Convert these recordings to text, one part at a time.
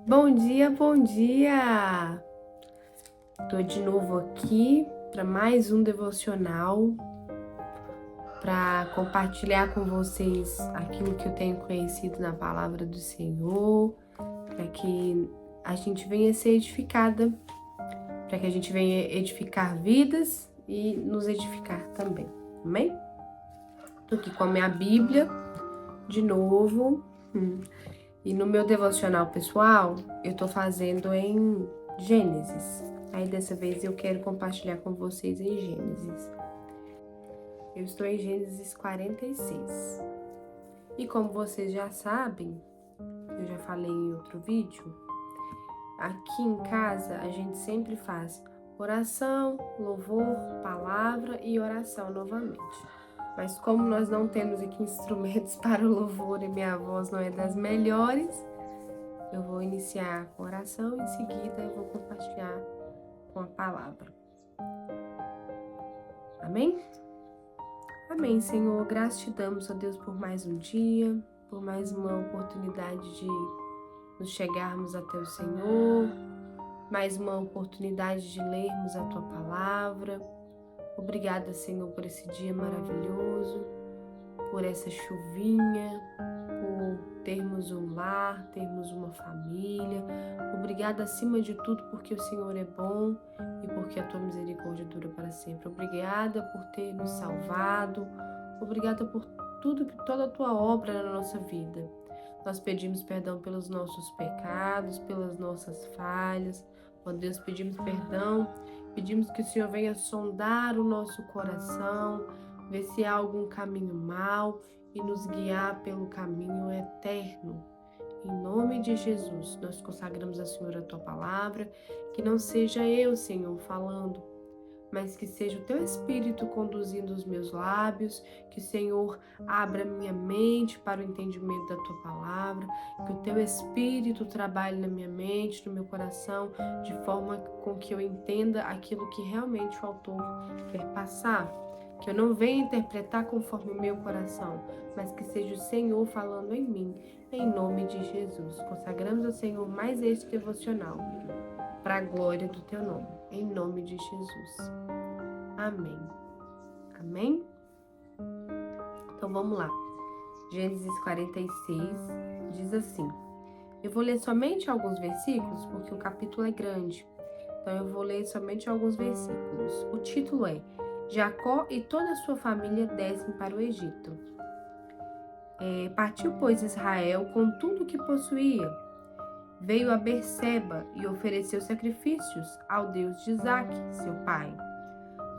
Bom dia, bom dia! Tô de novo aqui para mais um devocional, para compartilhar com vocês aquilo que eu tenho conhecido na palavra do Senhor, para que a gente venha ser edificada, para que a gente venha edificar vidas e nos edificar também, amém? Tô aqui com a minha Bíblia de novo. E no meu devocional pessoal, eu tô fazendo em Gênesis. Aí dessa vez eu quero compartilhar com vocês em Gênesis. Eu estou em Gênesis 46. E como vocês já sabem, eu já falei em outro vídeo, aqui em casa a gente sempre faz oração, louvor, palavra e oração novamente. Mas como nós não temos aqui instrumentos para o louvor e minha voz não é das melhores, eu vou iniciar com oração e em seguida eu vou compartilhar com a palavra. Amém? Amém, Senhor. Graças te damos, ó Deus, por mais um dia, por mais uma oportunidade de nos chegarmos até o Senhor, mais uma oportunidade de lermos a tua palavra. Obrigada, Senhor, por esse dia maravilhoso, por essa chuvinha, por termos um lar, termos uma família. Obrigada acima de tudo porque o Senhor é bom e porque a tua misericórdia dura para sempre. Obrigada por ter nos salvado. Obrigada por toda a tua obra na nossa vida. Nós pedimos perdão pelos nossos pecados, pelas nossas falhas. Ó Deus, pedimos perdão. Pedimos que o Senhor venha sondar o nosso coração, ver se há algum caminho mau e nos guiar pelo caminho eterno. Em nome de Jesus, nós consagramos a Senhor a tua palavra, que não seja eu, Senhor, falando, mas que seja o teu Espírito conduzindo os meus lábios, que o Senhor abra minha mente para o entendimento da tua palavra, que o teu Espírito trabalhe na minha mente, no meu coração, de forma com que eu entenda aquilo que realmente o autor quer passar. Que eu não venha interpretar conforme o meu coração, mas que seja o Senhor falando em mim, em nome de Jesus. Consagramos ao Senhor mais este devocional, para a glória do teu nome, em nome de Jesus. Amém. Amém? Então vamos lá. Gênesis 46 diz assim. Eu vou ler somente alguns versículos, porque o capítulo é grande. Então eu vou ler somente alguns versículos. O título é Jacó e toda a sua família descem para o Egito. Partiu, pois, Israel com tudo o que possuía. Veio a Berseba e ofereceu sacrifícios ao Deus de Isaque, seu pai.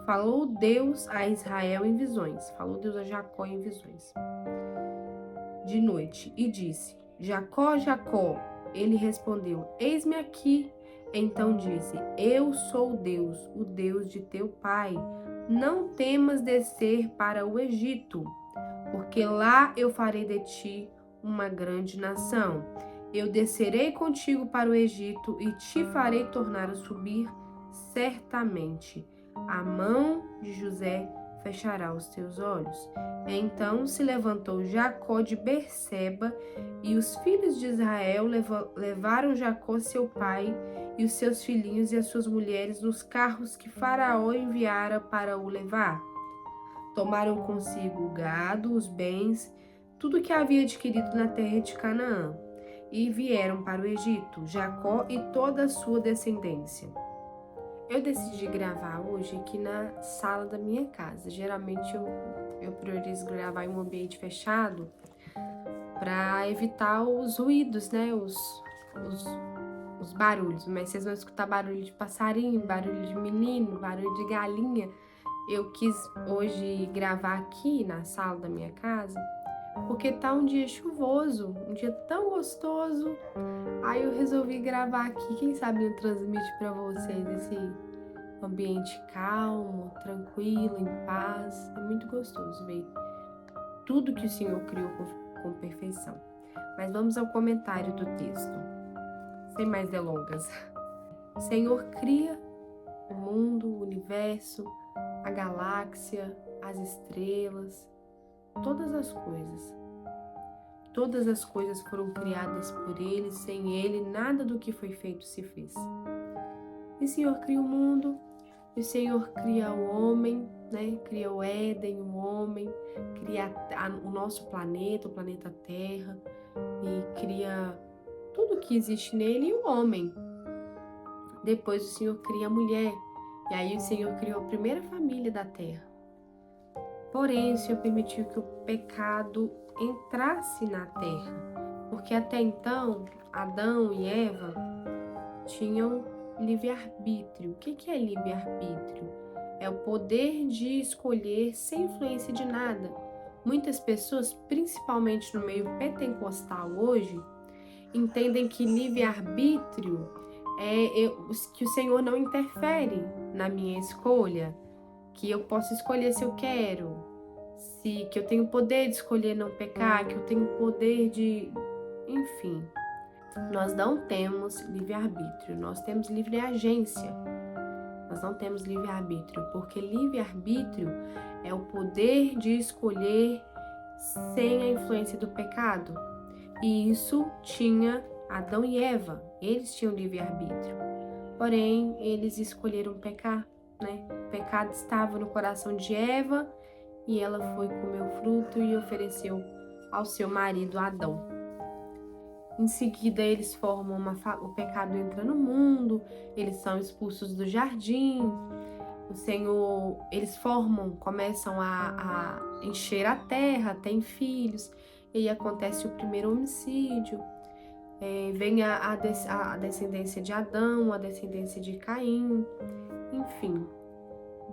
Falou Deus a Israel em visões. Falou Deus a Jacó em visões. De noite, e disse, Jacó, Jacó. Ele respondeu, eis-me aqui. Então disse, eu sou Deus, o Deus de teu pai. Não temas descer para o Egito, porque lá eu farei de ti uma grande nação. Eu descerei contigo para o Egito e te farei tornar a subir certamente. A mão de José fechará os teus olhos. Então se levantou Jacó de Berseba, e os filhos de Israel levaram Jacó seu pai e os seus filhinhos e as suas mulheres nos carros que Faraó enviara para o levar. Tomaram consigo o gado, os bens, tudo que havia adquirido na terra de Canaã, e vieram para o Egito, Jacó e toda a sua descendência. Eu decidi gravar hoje aqui na sala da minha casa. Geralmente eu priorizo gravar em um ambiente fechado para evitar os ruídos, né? Os barulhos. Mas vocês vão escutar barulho de passarinho, barulho de menino, barulho de galinha. Eu quis hoje gravar aqui na sala da minha casa porque tá um dia chuvoso, um dia tão gostoso. Aí eu resolvi gravar aqui, quem sabe eu transmite para vocês esse ambiente calmo, tranquilo, em paz. É muito gostoso ver tudo que o Senhor criou com perfeição. Mas vamos ao comentário do texto, sem mais delongas. O Senhor cria o mundo, o universo, a galáxia, as estrelas, todas as coisas. todas as coisas foram criadas por Ele, sem Ele nada do que foi feito se fez. E o Senhor cria o mundo, e o Senhor cria o homem, né? Cria o Éden, o homem, cria o nosso planeta, o planeta Terra, e cria tudo que existe nele e o homem. Depois o Senhor cria a mulher, e aí o Senhor criou a primeira família da Terra. Porém, o Senhor permitiu que o pecado entrasse na Terra, porque até então Adão e Eva tinham livre-arbítrio. O que é livre-arbítrio? É o poder de escolher sem influência de nada. Muitas pessoas, principalmente no meio pentecostal hoje, entendem que livre-arbítrio é que o Senhor não interfere na minha escolha, que eu posso escolher se eu quero, que eu tenho poder de escolher não pecar, que eu tenho poder de... Enfim, nós não temos livre-arbítrio, nós temos livre-agência. Nós não temos livre-arbítrio, porque livre-arbítrio é o poder de escolher sem a influência do pecado. E isso tinha Adão e Eva, eles tinham livre-arbítrio. Porém, eles escolheram pecar, né? O pecado estava no coração de Eva e ela foi comer o fruto e ofereceu ao seu marido Adão. Em seguida, eles formam o pecado entra no mundo, eles são expulsos do jardim, o Senhor, eles começam a encher a terra, têm filhos, e aí acontece o primeiro homicídio, vem a descendência de Adão, a descendência de Caim, enfim.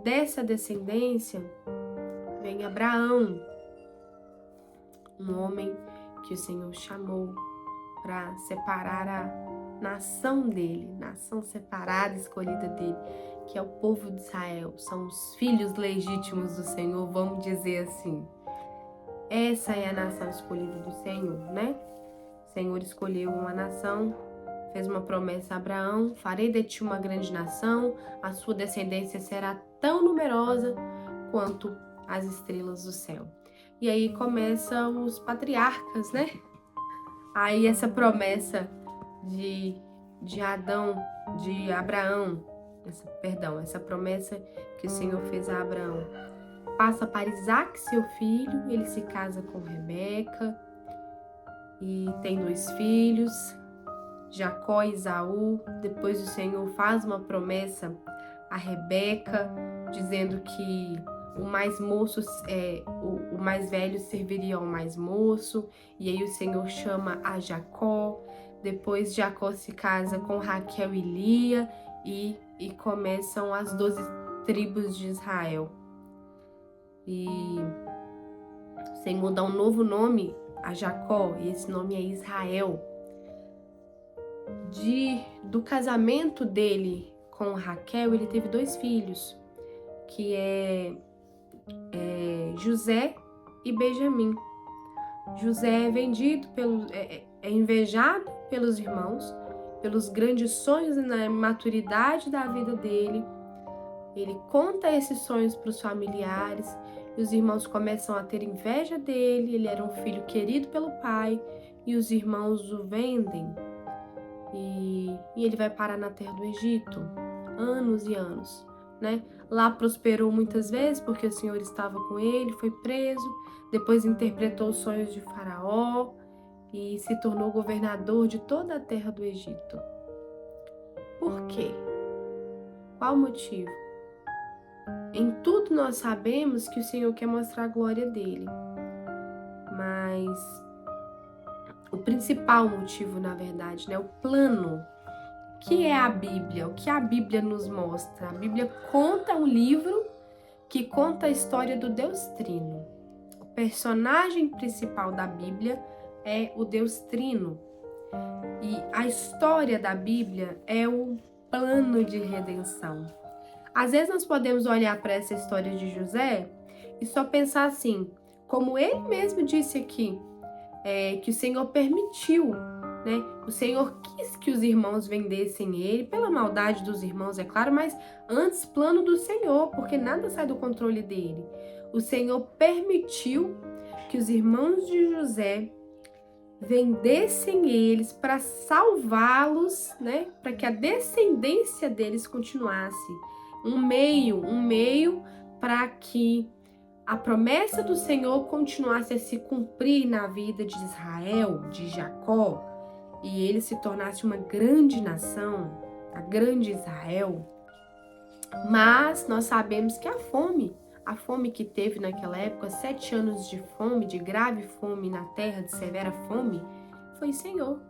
Dessa descendência vem Abraão, um homem que o Senhor chamou para separar a nação dele, nação separada, escolhida dele, que é o povo de Israel, são os filhos legítimos do Senhor, vamos dizer assim. Essa é a nação escolhida do Senhor, né? O Senhor escolheu uma nação, fez uma promessa a Abraão: farei de ti uma grande nação, a sua descendência será tão numerosa quanto as estrelas do céu. E aí começam os patriarcas, né? Aí essa promessa de Abraão, essa promessa que o Senhor fez a Abraão, passa para Isaac, seu filho. Ele se casa com Rebeca e tem 2 filhos, Jacó e Esaú. Depois o Senhor faz uma promessa a Rebeca, dizendo que o mais velho serviria ao mais moço, e aí o Senhor chama a Jacó. Depois Jacó se casa com Raquel e Lia e começam as 12 tribos de Israel. E o Senhor dá um novo nome a Jacó, e esse nome é Israel. Do casamento dele com Raquel, ele teve 2 filhos, que é José e Benjamim. José é vendido, é invejado pelos irmãos, pelos grandes sonhos e na maturidade da vida dele. Ele conta esses sonhos para os familiares e os irmãos começam a ter inveja dele. Ele era um filho querido pelo pai e os irmãos o vendem. E ele vai parar na terra do Egito, anos e anos, né? Lá prosperou muitas vezes porque o Senhor estava com ele, foi preso, depois interpretou os sonhos de Faraó e se tornou governador de toda a terra do Egito. Por quê? Qual o motivo? Em tudo nós sabemos que o Senhor quer mostrar a glória dele, mas o principal motivo, na verdade, né, o plano, que é a Bíblia, o que a Bíblia nos mostra. A Bíblia conta um livro que conta a história do Deus Trino. O personagem principal da Bíblia é o Deus Trino. E a história da Bíblia é o plano de redenção. Às vezes nós podemos olhar para essa história de José e só pensar assim, como ele mesmo disse aqui, que o Senhor permitiu, né? O Senhor quis que os irmãos vendessem ele, pela maldade dos irmãos, é claro, mas antes plano do Senhor, porque nada sai do controle dele. O Senhor permitiu que os irmãos de José vendessem eles para salvá-los, né? Para que a descendência deles continuasse. Um meio para que a promessa do Senhor continuasse a se cumprir na vida de Israel, de Jacó, e ele se tornasse uma grande nação, a grande Israel. Mas nós sabemos que a fome que teve naquela época, 7 anos de fome, de grave fome na terra, de severa fome, foi o Senhor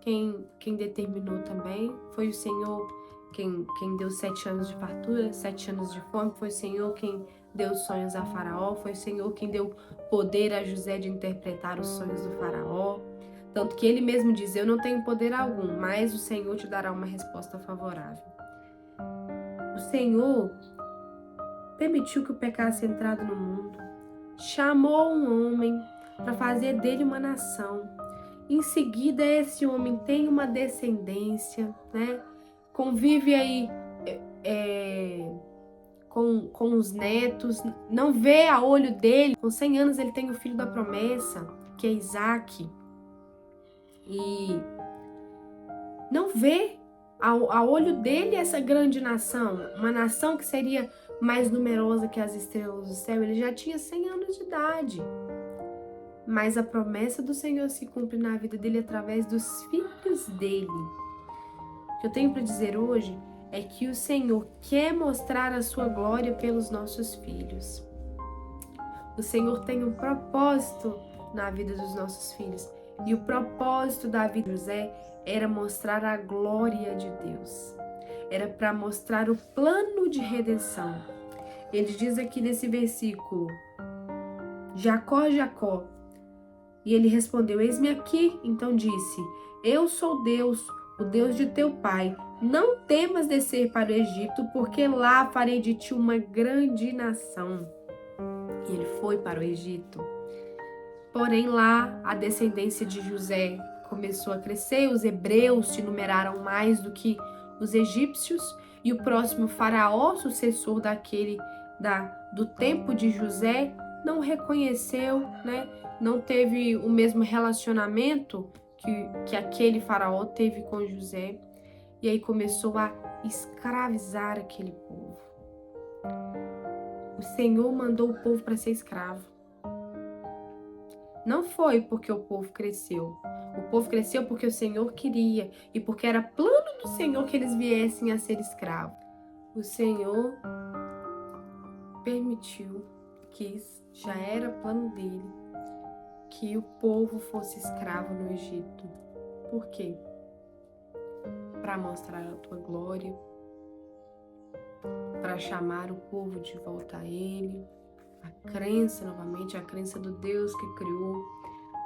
quem determinou também. Foi o Senhor quem deu 7 anos de fartura, 7 anos de fome. Foi o Senhor quem deu sonhos a Faraó. Foi o Senhor quem deu poder a José de interpretar os sonhos do Faraó. Tanto que ele mesmo diz: eu não tenho poder algum, mas o Senhor te dará uma resposta favorável. O Senhor permitiu que o pecado fosse entrado no mundo, chamou um homem para fazer dele uma nação. Em seguida, esse homem tem uma descendência, né? Convive aí com os netos, não vê a olho dele. Com 100 anos ele tem o filho da promessa, que é Isaac, e não vê a olho dele essa grande nação, uma nação que seria mais numerosa que as estrelas do céu. Ele já tinha 100 anos de idade. Mas a promessa do Senhor se cumpre na vida dele através dos filhos dele. O que eu tenho para dizer hoje é que o Senhor quer mostrar a sua glória pelos nossos filhos. O Senhor tem um propósito na vida dos nossos filhos. E o propósito da vida de José era mostrar a glória de Deus. Era para mostrar o plano de redenção. Ele diz aqui nesse versículo: Jacó, Jacó. E ele respondeu: eis-me aqui. Então disse: eu sou Deus, o Deus de teu pai. Não temas descer para o Egito, porque lá farei de ti uma grande nação. E ele foi para o Egito. Porém, lá a descendência de José começou a crescer, os hebreus se numeraram mais do que os egípcios, e o próximo faraó, sucessor do tempo de José, não reconheceu, né? Não teve o mesmo relacionamento que aquele faraó teve com José, e aí começou a escravizar aquele povo. O Senhor mandou o povo para ser escravo. Não foi porque o povo cresceu. O povo cresceu porque o Senhor queria e porque era plano do Senhor que eles viessem a ser escravos. O Senhor permitiu, já era plano dele, que o povo fosse escravo no Egito. Por quê? Para mostrar a tua glória, para chamar o povo de volta a ele, a crença novamente, a crença do Deus que criou,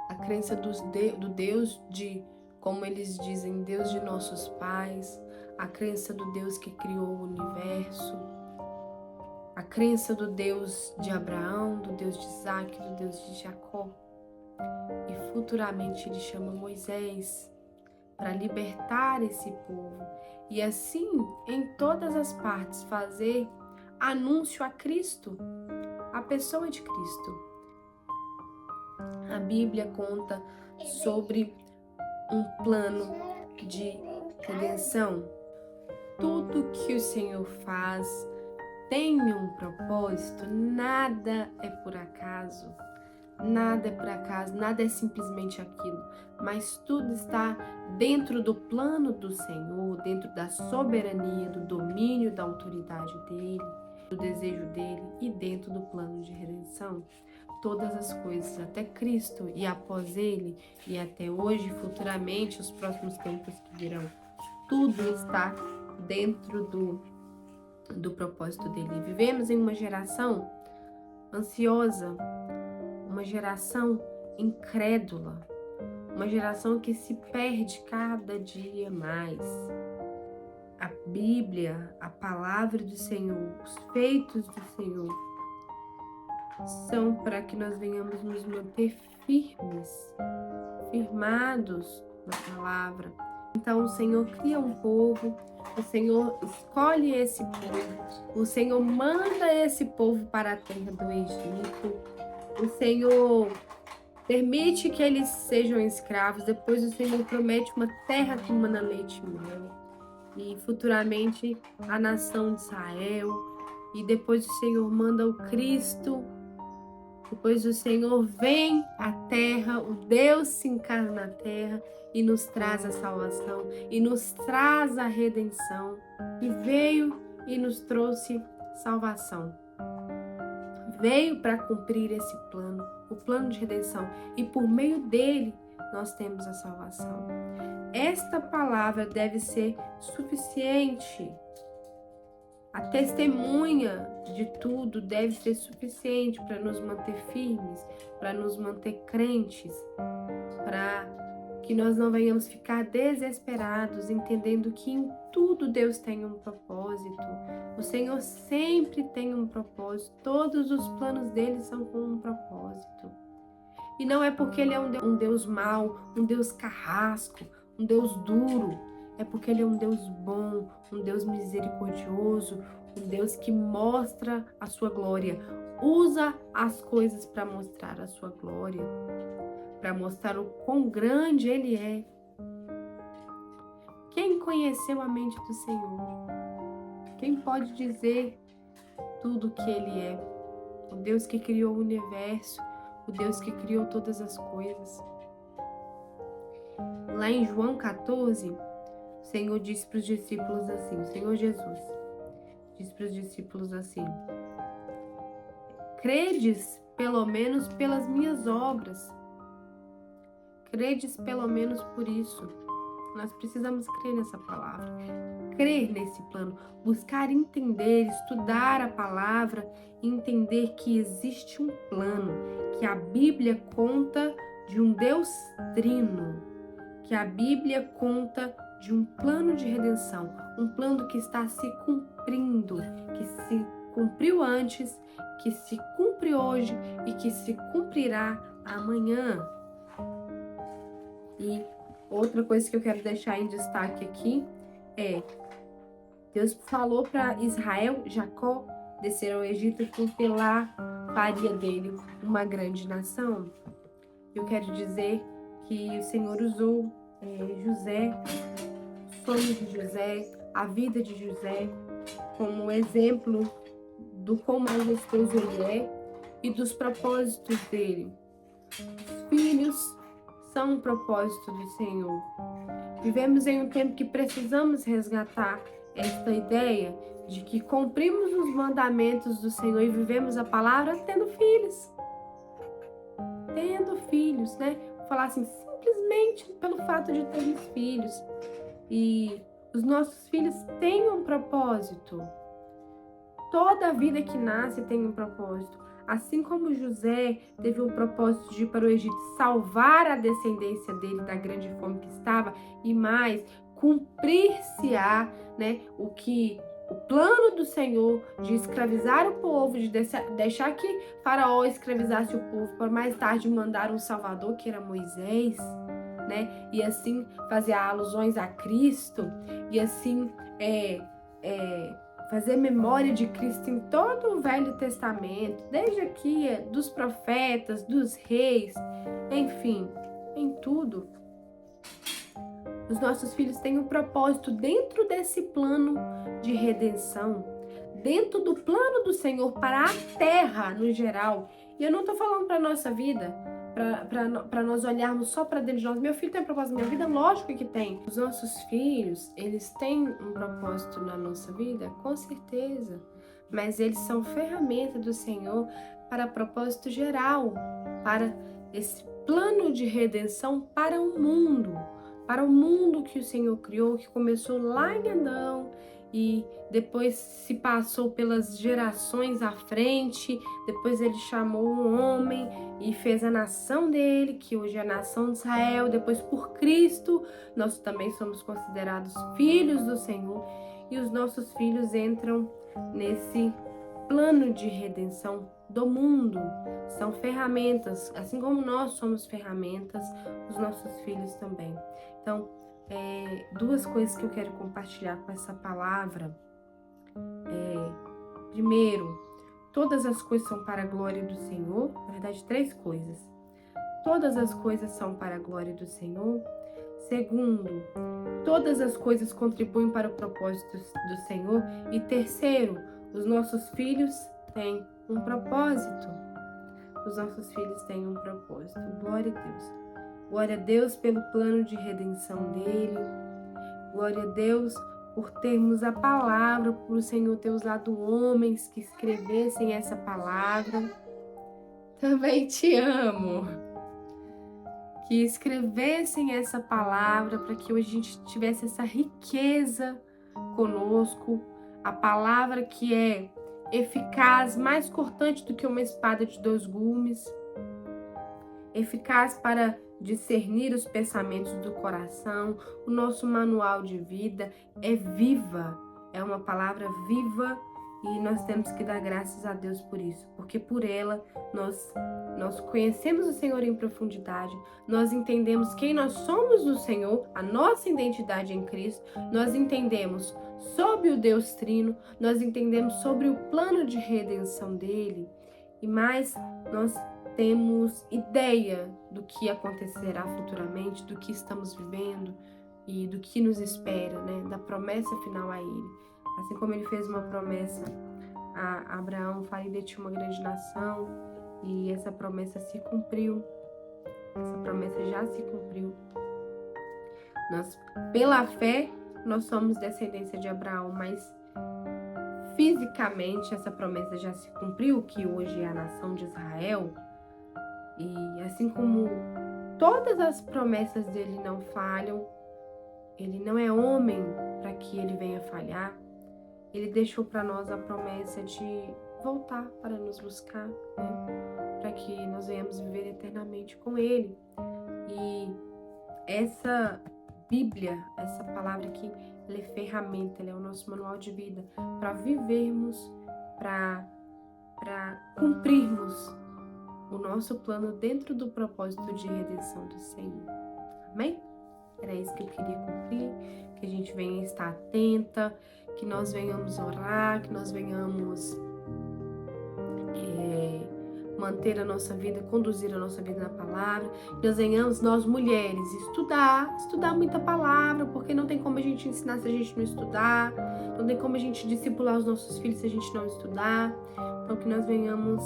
a crença do Deus de, como eles dizem, Deus de nossos pais, a crença do Deus que criou o universo, a crença do Deus de Abraão, do Deus de Isaac, do Deus de Jacó. E futuramente ele chama Moisés para libertar esse povo e assim em todas as partes fazer anúncio a Cristo, a pessoa de Cristo. A Bíblia conta sobre um plano de redenção. Tudo que o Senhor faz tem um propósito, nada é por acaso. Nada é por acaso, nada é simplesmente aquilo, mas tudo está dentro do plano do Senhor, dentro da soberania, do domínio, da autoridade dele, do desejo dele e dentro do plano de redenção. Todas as coisas, até Cristo e após ele, e até hoje, futuramente, os próximos tempos que virão, tudo está dentro do propósito dele. Vivemos em uma geração ansiosa, uma geração incrédula, uma geração que se perde cada dia mais. A Bíblia, a palavra do Senhor, os feitos do Senhor são para que nós venhamos nos manter firmados na palavra. Então o Senhor cria um povo, o Senhor escolhe esse povo, o Senhor manda esse povo para a terra do Egito. O Senhor Permite que eles sejam escravos. Depois o Senhor promete uma terra que mana leite e mel. E futuramente a nação de Israel. E depois o Senhor manda o Cristo. Depois o Senhor vem à terra, o Deus se encarna na terra e nos traz a salvação, e nos traz a redenção, e veio e nos trouxe salvação. Veio para cumprir esse plano, o plano de redenção, e por meio dele nós temos a salvação. Esta palavra deve ser suficiente. A testemunha de tudo deve ser suficiente para nos manter firmes, para nos manter crentes, para que nós não venhamos ficar desesperados, entendendo que em tudo Deus tem um propósito. O Senhor sempre tem um propósito, todos os planos dele são com um propósito. E não é porque ele é um Deus mau, um Deus carrasco, um Deus duro. É porque ele é um Deus bom, um Deus misericordioso, um Deus que mostra a sua glória. Usa as coisas para mostrar a sua glória, para mostrar o quão grande ele é. Quem conheceu a mente do Senhor? Quem pode dizer tudo o que ele é? O Deus que criou o universo, o Deus que criou todas as coisas. Lá em João 14, o Senhor disse para os discípulos assim, o Senhor Jesus disse para os discípulos assim: credes pelo menos pelas minhas obras. Credes pelo menos por isso. Nós precisamos crer nessa palavra, crer nesse plano, buscar entender, estudar a palavra, entender que existe um plano, que a Bíblia conta de um Deus trino, que a Bíblia conta de um plano de redenção, um plano que está se cumprindo, que se cumpriu antes, que se cumpre hoje e que se cumprirá amanhã. E outra coisa que eu quero deixar em destaque aqui é: Deus falou para Israel, Jacó, descer ao Egito porque lá faria dele uma grande nação. Eu quero dizer que o Senhor usou José, o sonho de José, a vida de José, como exemplo do quão majestoso ele é e dos propósitos dele. Os filhos são um propósito do Senhor. Vivemos em um tempo que precisamos resgatar esta ideia de que cumprimos os mandamentos do Senhor e vivemos a palavra tendo filhos. Tendo filhos, né? Vou falar assim, simplesmente pelo fato de termos filhos. E os nossos filhos têm um propósito. Toda a vida que nasce tem um propósito. Assim como José teve um propósito de ir para o Egito salvar a descendência dele da grande fome que estava, e mais, cumprir-se-á, né, o plano do Senhor de escravizar o povo, de deixar que Faraó escravizasse o povo, para mais tarde mandar um Salvador, que era Moisés, né, e assim fazer alusões a Cristo, e assim fazer memória de Cristo em todo o Velho Testamento, desde aqui dos profetas, dos reis, enfim, em tudo. Os nossos filhos têm um propósito dentro desse plano de redenção, dentro do plano do Senhor para a terra no geral. E eu não estou falando para a nossa vida, para nós olharmos só para dentro de nós. Meu filho tem um propósito na minha vida? Lógico que tem. Os nossos filhos, eles têm um propósito na nossa vida? Com certeza. Mas eles são ferramenta do Senhor para propósito geral, para esse plano de redenção para o mundo que o Senhor criou, que começou lá em Adão e depois se passou pelas gerações à frente. Depois ele chamou um homem e fez a nação dele, que hoje é a nação de Israel. Depois, por Cristo, nós também somos considerados filhos do Senhor, e os nossos filhos entram nesse plano de redenção do mundo. São ferramentas, assim como nós somos ferramentas, os nossos filhos também. Então, duas coisas que eu quero compartilhar com essa palavra. Primeiro, todas as coisas são para a glória do Senhor. Na verdade, três coisas. todas as coisas são para a glória do Senhor. Segundo, todas as coisas contribuem para o propósito do Senhor. E terceiro, os nossos filhos têm um propósito. Os nossos filhos têm um propósito. Glória a Deus. Glória a Deus pelo plano de redenção dele. Glória a Deus por termos a palavra, por o Senhor ter usado homens que escrevessem essa palavra. Também te amo. Que escrevessem essa palavra para que hoje a gente tivesse essa riqueza conosco. A palavra que é eficaz, mais cortante do que uma espada de 2 gumes. Eficaz para discernir os pensamentos do coração. O nosso manual de vida é viva, é uma palavra viva e nós temos que dar graças a Deus por isso, porque por ela nós conhecemos o Senhor em profundidade, nós entendemos quem nós somos no Senhor, a nossa identidade em Cristo, nós entendemos sobre o Deus Trino, nós entendemos sobre o plano de redenção dele e mais nós temos ideia do que acontecerá futuramente, do que estamos vivendo e do que nos espera, né? Da promessa final a ele. Assim como ele fez uma promessa a Abraão, farei de ti uma grande nação, e essa promessa se cumpriu. Essa promessa já se cumpriu. Nós, pela fé, nós somos descendência de Abraão, mas fisicamente essa promessa já se cumpriu, que hoje é a nação de Israel. E assim como todas as promessas dele não falham, ele não é homem para que ele venha falhar. Ele deixou para nós a promessa de voltar para nos buscar, né? Para que nós venhamos viver eternamente com ele. E essa Bíblia, essa palavra aqui, ela é ferramenta, ela é o nosso manual de vida para vivermos, para cumprirmos o nosso plano dentro do propósito de redenção do Senhor. Amém? Era isso que eu queria cumprir, que a gente venha estar atenta, que nós venhamos orar, que nós venhamos manter a nossa vida, conduzir a nossa vida na palavra, que nós venhamos, nós mulheres, estudar muita palavra, porque não tem como a gente ensinar se a gente não estudar, não tem como a gente discipular os nossos filhos se a gente não estudar. Então que nós venhamos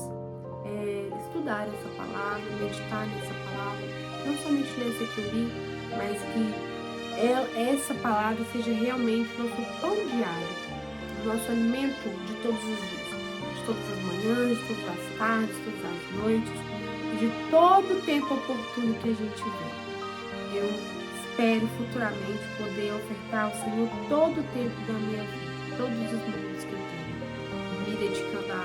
estudar essa palavra, meditar nessa palavra, não somente nessa que eu li, mas que essa palavra seja realmente nosso pão diário, nosso alimento de todos os dias, de todas as manhãs, de todas as tardes, de todas as noites, e de todo o tempo oportuno que a gente vê. Eu espero futuramente poder ofertar ao Senhor todo o tempo da minha vida, todos os momentos que eu tenho, me dedicando à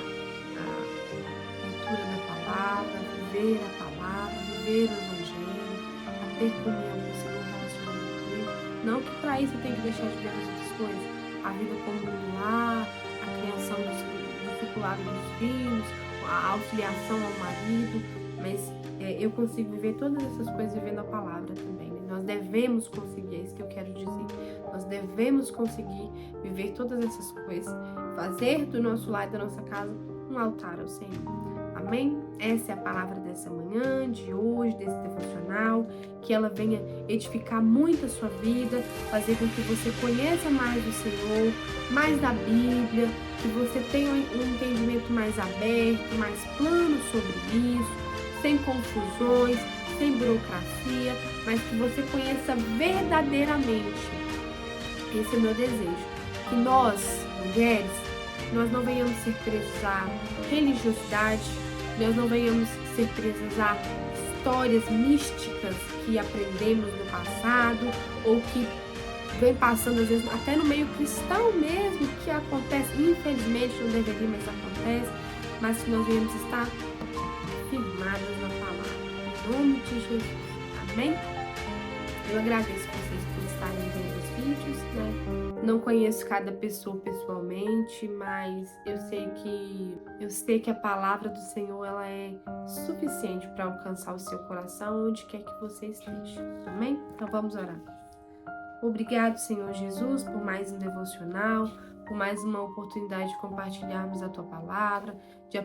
leitura da palavra, viver a palavra, viver o Evangelho, a ter comunhão com o Senhor, relacionamento com Ele. Não que para isso eu tenha que deixar de ver as outras coisas, a vida como no lar, a criação do discipulado dos filhos, a auxiliação ao marido, mas eu consigo viver todas essas coisas vivendo a palavra também, né? Nós devemos conseguir, é isso que eu quero dizer, nós devemos conseguir viver todas essas coisas, fazer do nosso lar e da nossa casa um altar ao Senhor. Amém? Essa é a palavra dessa manhã, de hoje, desse devocional, que ela venha edificar muito a sua vida, fazer com que você conheça mais o Senhor, mais da Bíblia, que você tenha um entendimento mais aberto, mais plano sobre isso, sem confusões, sem burocracia, mas que você conheça verdadeiramente. Esse é o meu desejo, que nós, mulheres, nós não venhamos ser presos à religiosidade, nós não venhamos ser presos a histórias místicas que aprendemos no passado ou que vem passando às vezes até no meio cristão mesmo, que acontece, infelizmente não deveria, mas acontece, mas que nós venhamos estar firmadas na palavra, em nome de Jesus. Amém? Eu agradeço vocês por estarem vendo os vídeos, né? Não conheço cada pessoa pessoalmente, mas eu sei que a palavra do Senhor ela é suficiente para alcançar o seu coração onde quer que você esteja. Amém? Então vamos orar. Obrigado, Senhor Jesus, por mais um devocional, por mais uma oportunidade de compartilharmos a Tua palavra, de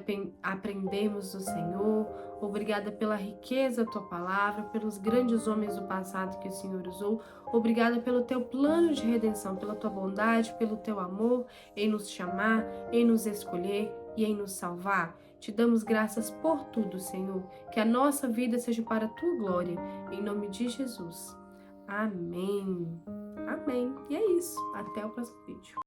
aprendermos do Senhor. Obrigada pela riqueza da Tua palavra, pelos grandes homens do passado que o Senhor usou. Obrigada pelo Teu plano de redenção, pela Tua bondade, pelo Teu amor em nos chamar, em nos escolher e em nos salvar. Te damos graças por tudo, Senhor. Que a nossa vida seja para a Tua glória. Em nome de Jesus. Amém. Amém. E é isso. Até o próximo vídeo.